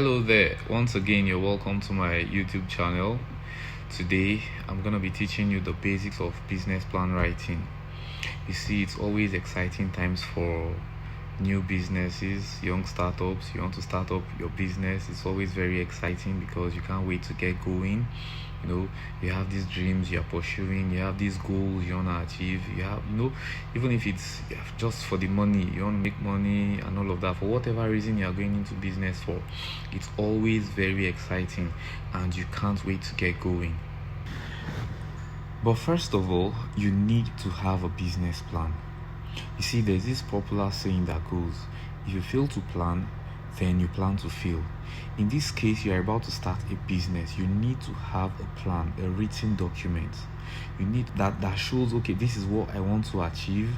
Hello there, once again, you're welcome to my YouTube channel. Today, I'm going to be teaching you the basics of business plan writing. You see, it's always exciting times for new businesses, young startups. You want to start up your business, it's always very exciting because you can't wait to get going. You have these dreams you're pursuing, you have these goals you want to achieve, even if it's just for the money, you want to make money and all of that, for whatever reason you're going into business for, it's always very exciting and you can't wait to get going. But first of all, you need to have a business plan. You see, there's this popular saying that goes, if you fail to plan, then you plan to fail. In this case, you are about to start a business. You need to have a plan, a written document. You need that shows, okay, this is what I want to achieve,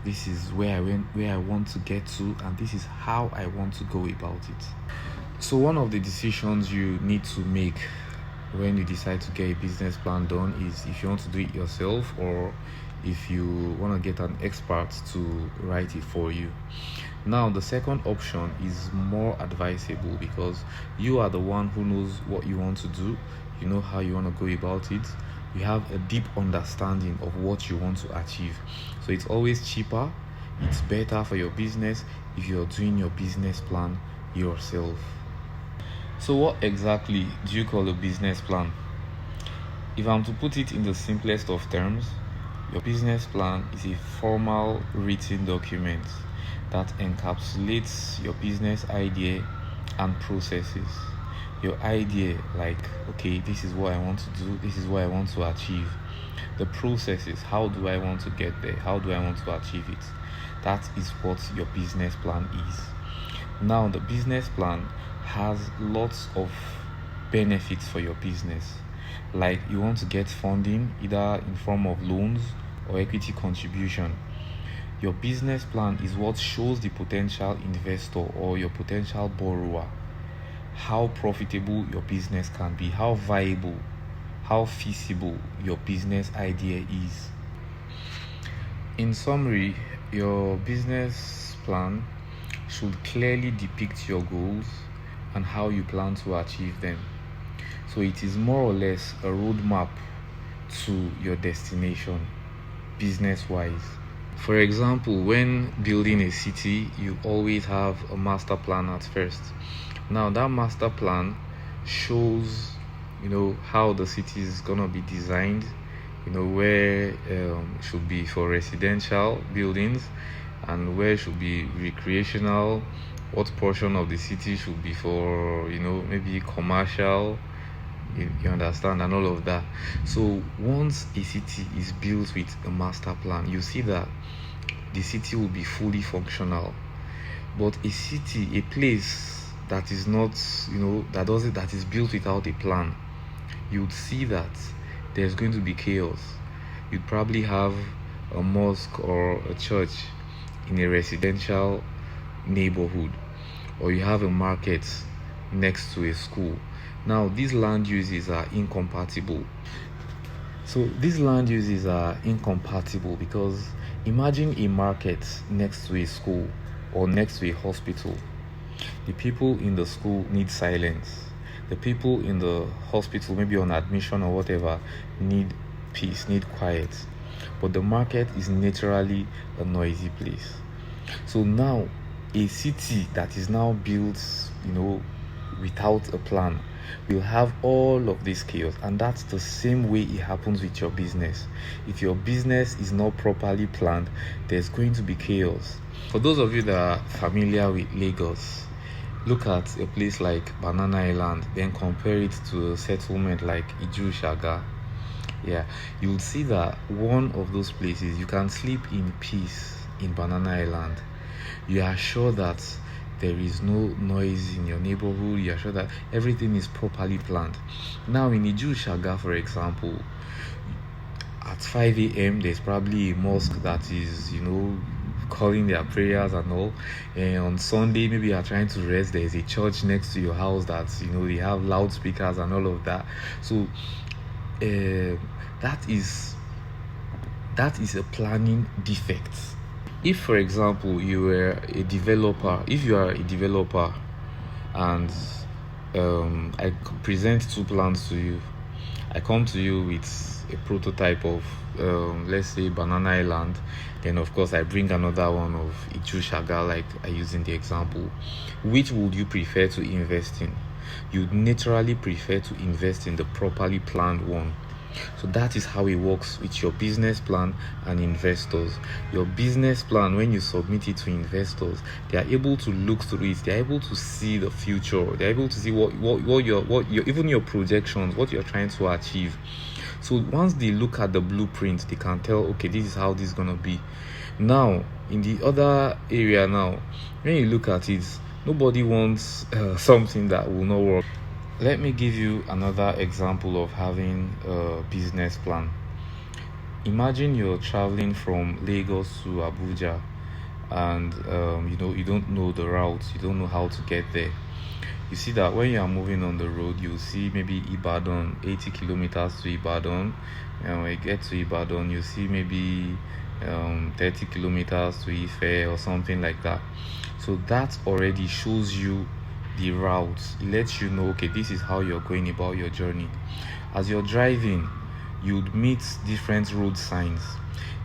this is where I want to get to, and this is how I want to go about it. So one of the decisions you need to make when you decide to get a business plan done is if you want to do it yourself or if you want to get an expert to write it for you. Now, the second option is more advisable because you are the one who knows what you want to do. You know how you want to go about it. You have a deep understanding of what you want to achieve. So it's always cheaper, it's better for your business if you're doing your business plan yourself. So what exactly do you call a business plan? If I'm to put it in the simplest of terms, your business plan is a formal written document that encapsulates your business idea and processes. Your idea, like, okay, this is what I want to do, this is what I want to achieve. The processes, how do I want to get there, how do I want to achieve it? That is what your business plan is. Now, the business plan has lots of benefits for your business. Like, you want to get funding either in form of loans or equity contribution. Your business plan is what shows the potential investor or your potential borrower how profitable your business can be, how viable, how feasible your business idea is. In summary, your business plan should clearly depict your goals and how you plan to achieve them. So it is more or less a roadmap to your destination, business-wise. For example, when building a city, you always have a master plan at first. Now, that master plan shows, how the city is gonna be designed, where should be for residential buildings and where should be recreational, what portion of the city should be for, maybe commercial, you understand, and all of that. So once a city is built with a master plan, you see that the city will be fully functional. But a city, a place that is not, that is built without a plan, you'd see that there's going to be chaos. You'd probably have a mosque or a church in a residential neighborhood, or you have a market next to a school. Now, these land uses are incompatible. So these land uses are incompatible because imagine a market next to a school or next to a hospital. The people in the school need silence. The people in the hospital, maybe on admission or whatever, need peace, need quiet. But the market is naturally a noisy place. So now, a city that is now built, without a plan will have all of this chaos, and that's the same way it happens with your business. If your business is not properly planned, there's going to be chaos. For those of you that are familiar with Lagos, look at a place like Banana Island, then compare it to a settlement like Iju-Shaga. You'll see that one of those places you can sleep in peace. In Banana Island, you are sure that there is no noise in your neighborhood, you are sure that everything is properly planned. Now, in Iju-Shaga, for example, at 5 a.m. there's probably a mosque that is, calling their prayers and all. And on Sunday, maybe you are trying to rest, there's a church next to your house that, they have loudspeakers and all of that. So that is a planning defect. If, for example, you are a developer and I present two plans to you. I come to you with a prototype of, let's say, Banana Island. Then, of course, I bring another one of Ichu Shaga, like I use in the example. Which would you prefer to invest in? You'd naturally prefer to invest in the properly planned one. So that is how it works with your business plan and investors. Your business plan, when you submit it to investors, they are able to look through it. They are able to see the future. They are able to see what your even your projections, what you're trying to achieve. So once they look at the blueprint, they can tell, okay, this is how this is gonna be. Now, in the other area now, when you look at it, nobody wants something that will not work. Let me give you another example of having a business plan. Imagine you're traveling from Lagos to Abuja, and you don't know the route, you don't know how to get there. You see that when you are moving on the road, you see maybe Ibadan, 80 kilometers to Ibadan. And when you get to Ibadan, you see maybe 30 kilometers to Ife or something like that. So that already shows you the route. It lets you know, okay, this is how you're going about your journey. As you're driving, you'd meet different road signs.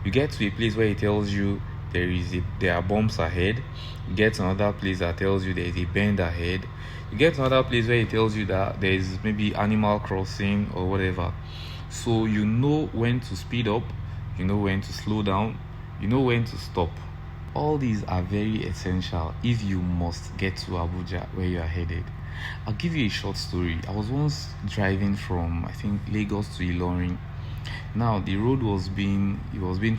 You get to a place where it tells you there are bumps ahead. You get to another place that tells you there is a bend ahead. You get to another place where it tells you that there is maybe animal crossing or whatever. So you know when to speed up, you know when to slow down, you know when to stop. All these are very essential if you must get to Abuja where you are headed. I'll give you a short story. I was once driving from, I think, Lagos to Ilorin. Now the road was being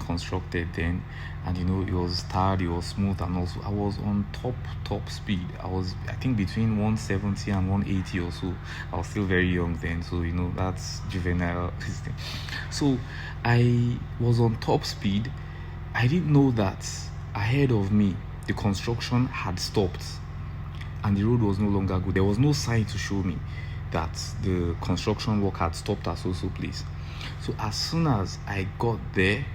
constructed then, and it was tarred, it was smooth, and also I was on top speed. I think between 170 and 180 or so. I was still very young then, so that's juvenile. So I was on top speed. I didn't know that ahead of me the construction had stopped and the road was no longer good. There was no sign to show me that the construction work had stopped at so place. So as soon as I got there,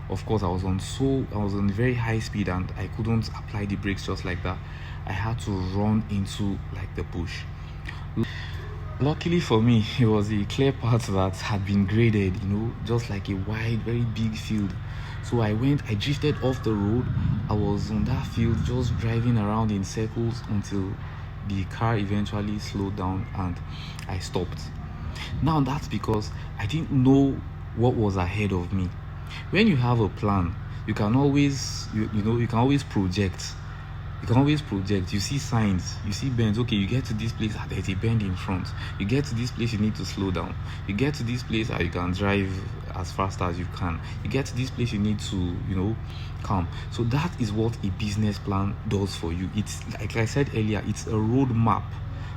of course I was on very high speed and I couldn't apply the brakes just like that. I had to run into like the bush. Luckily for me, it was a clear path that had been graded, just like a wide, very big field. So I drifted off the road. I was on that field just driving around in circles until the car eventually slowed down and I stopped. Now that's because I didn't know what was ahead of me. When you have a plan, you can always project. You can always project. You see signs, you see bends. Okay, you get to this place, there's a bend in front. You get to this place, you need to slow down. You get to this place, you can drive as fast as you can. You get to this place, you need to, calm. So that is what a business plan does for you. It's like I said earlier, it's a roadmap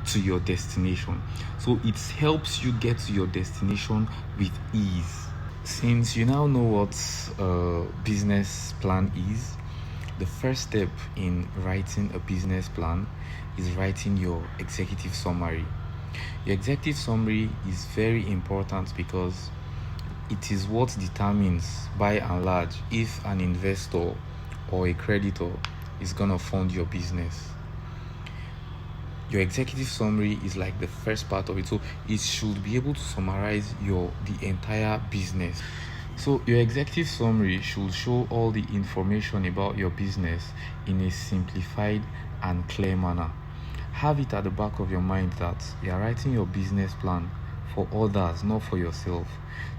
to your destination. So it helps you get to your destination with ease. Since you now know what a business plan is, the first step in writing a business plan is writing your executive summary. Your executive summary is very important because it is what determines, by and large, if an investor or a creditor is going to fund your business. Your executive summary is like the first part of it, so it should be able to summarize the entire business. So your executive summary should show all the information about your business in a simplified and clear manner. Have it at the back of your mind that you are writing your business plan for others, not for yourself.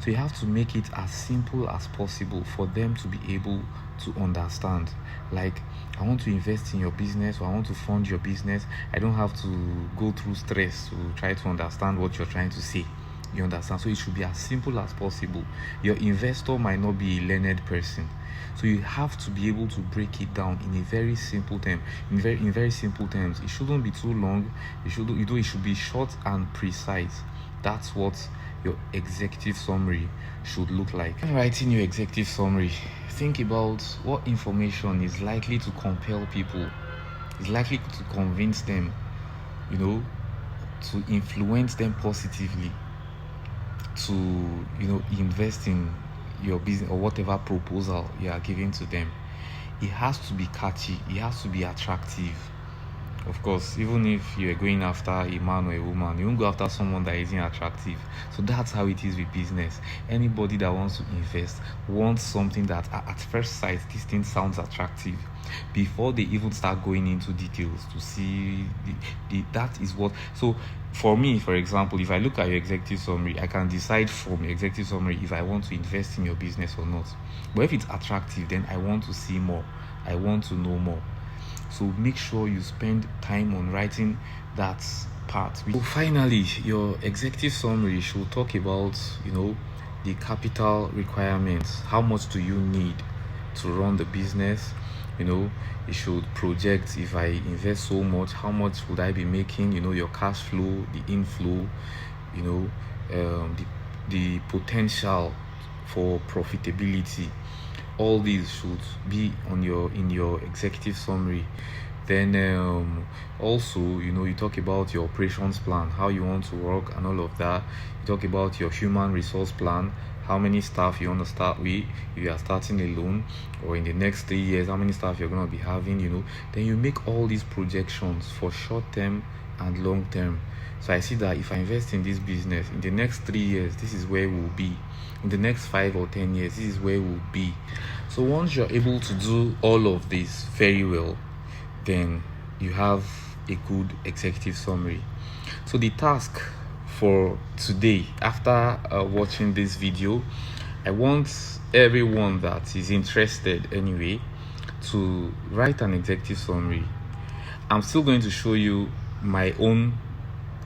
So you have to make it as simple as possible for them to be able to understand. Like, I want to invest in your business, or I want to fund your business. I don't have to go through stress to try to understand what you're trying to say. You understand? So it should be as simple as possible. Your investor might not be a learned person, so you have to be able to break it down in a very simple term. In very simple terms. It shouldn't be too long. It should be short and precise. That's what your executive summary should look like. When writing your executive summary, think about what information is likely to compel people, is likely to convince them, to influence them positively to invest in your business or whatever proposal you are giving to them. It has to be catchy, it has to be attractive. Of course, even if you're going after a man or a woman, you won't go after someone that isn't attractive. So that's how it is with business. Anybody that wants to invest wants something that at first sight this thing sounds attractive before they even start going into details to see that is what. So for me, for example, if I look at your executive summary, I can decide from your executive summary if I want to invest in your business or not. But if it's attractive, then I want to see more, I want to know more. So make sure you spend time on writing that part. So finally, your executive summary should talk about, the capital requirements. How much do you need to run the business? It should project, if I invest so much, how much would I be making? Your cash flow, the inflow, the potential for profitability. All these should be in your executive summary. Then also, you talk about your operations plan, how you want to work and all of that. You talk about your human resource plan, how many staff you want to start with, if you are starting alone, or in the next 3 years, how many staff you're going to be having. Then you make all these projections for short term and long term. So I see that if I invest in this business, in the next 3 years, this is where we'll be. In the next 5 or 10 years, this is where we'll be. So once you're able to do all of this very well, then you have a good executive summary. So the task for today, after watching this video, I want everyone that is interested anyway to write an executive summary. I'm still going to show you my own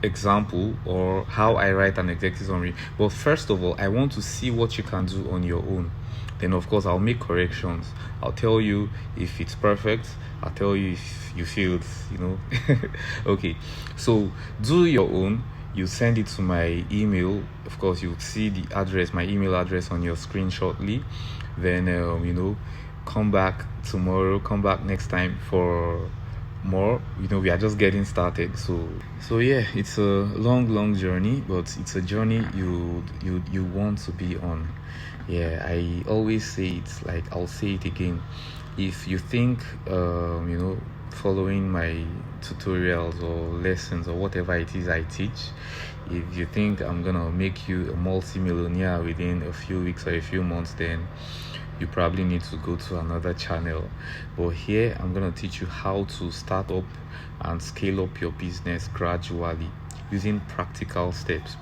example or how I write an executive summary, but first of all, I want to see what you can do on your own. Then of course I'll make corrections. I'll tell you if it's perfect, I'll tell you if you feel it's okay, so do your own. You send it to my email. Of course, you'll see the address, my email address, on your screen shortly. Then come back tomorrow, come back next time for more. We are just getting started. So yeah, it's a long journey, but it's a journey you want to be on. Yeah, I always say it's like, I'll say it again. If you think following my tutorials or lessons or whatever it is I teach, if you think I'm gonna make you a multi-millionaire within a few weeks or a few months, then you probably need to go to another channel. But here I'm gonna teach you how to start up and scale up your business gradually using practical steps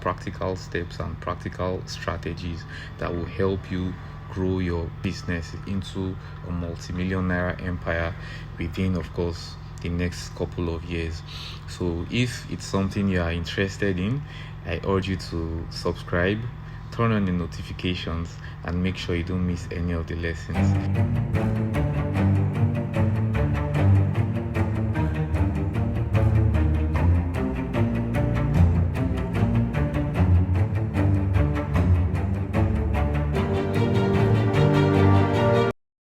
and practical strategies that will help you grow your business into a multi-millionaire empire within, of course, the next couple of years. So if it's something you are interested in, I urge you to subscribe, turn on the notifications, and make sure you don't miss any of the lessons.